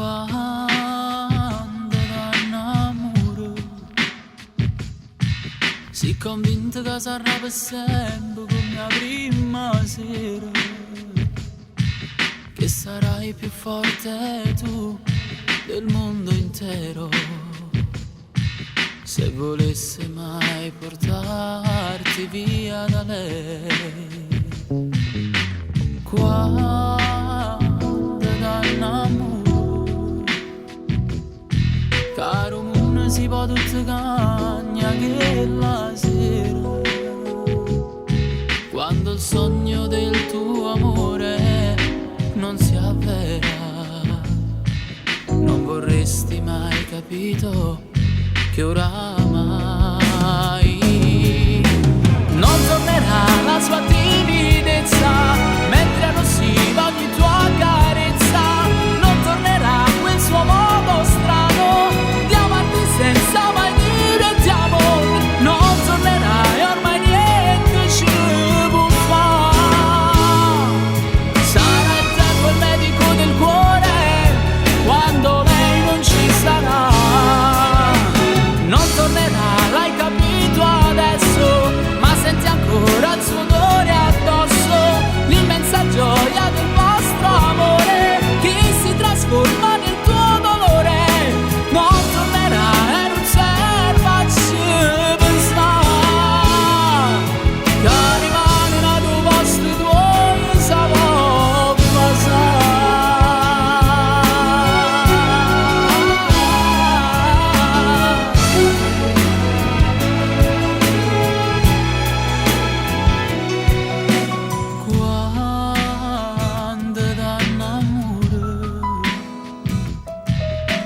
Quando t'annamoro si convinto che sarà per sempre come la prima sera, che sarai più forte tu del mondo intero. Se volesse mai portarti via da lei, quando t'annamoro, caro mondo si può tutto cagna che la sera, quando il sogno del tuo amore non si avvera, non vorresti mai capito che oramai non tornerà la sua timidezza, mentre arrossiva ogni tua carezza, non tornerà quel suo modo strano di amarti senza mai dire ti amo, non tornerà e ormai niente ci può fare. Sarà il tempo il medico del cuore quando lei non ci sarà. Non tornerà, l'hai capito adesso, ma senti ancora il suo odore addosso, l'immensa gioia del vostro amore che si trasforma nel tuo dolore. Non tornerà e non serve a ci pensare, che rimane da due posti tuoi sarò passare.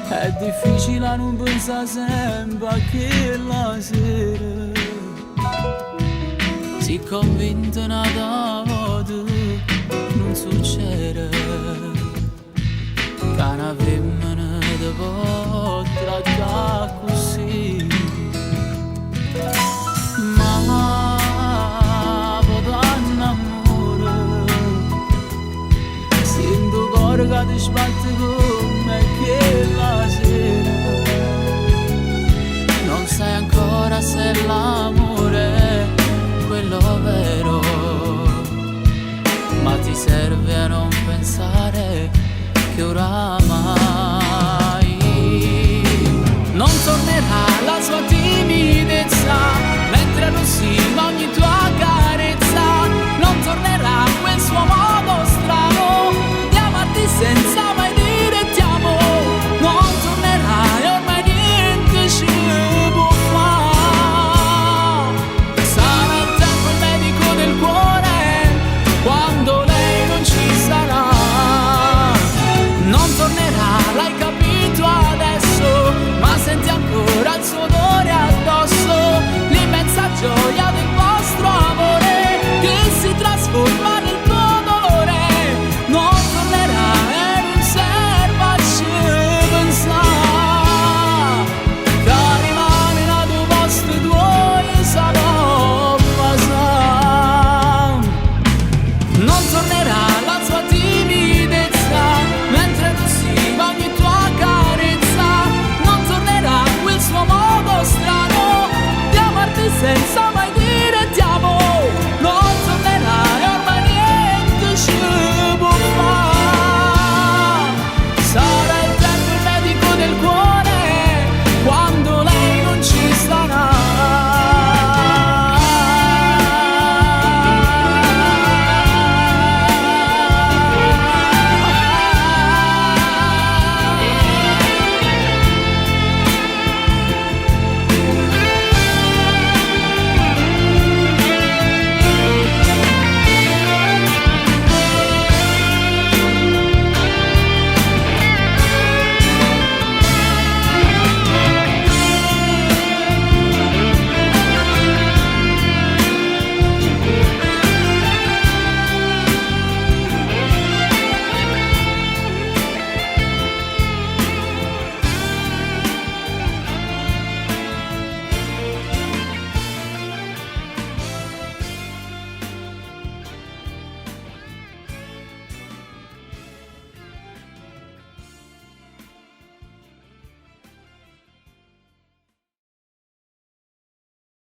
È difficile a non pensare sempre a che la sera si convinto nata non succede, che una femmina ti può trattare così, ma potrà innamorare, sento il cuore che ti sbatte come che la sera, non sai ancora se l'amore è quello vero, ma ti serve a non pensare che oramai non tornerà la sua timidezza, mentre arrossiva ogni tua carezza, non tornerà quel suo modo strano di amarti senza mai dire ti amo, non tornerà e ormai niente ci può fare. Sarà il tempo il medico del cuore quando lei non ci sarà. Non tornerà, l'hai capito adesso, ma senti ancora il suo odore addosso, l'immensa gioia del vostro amore che si trasforma nel tuo dolore. Non tornerà e non serve a ci pensare, che rimane da due posti tuoi sarò passare. Non tornerà la sua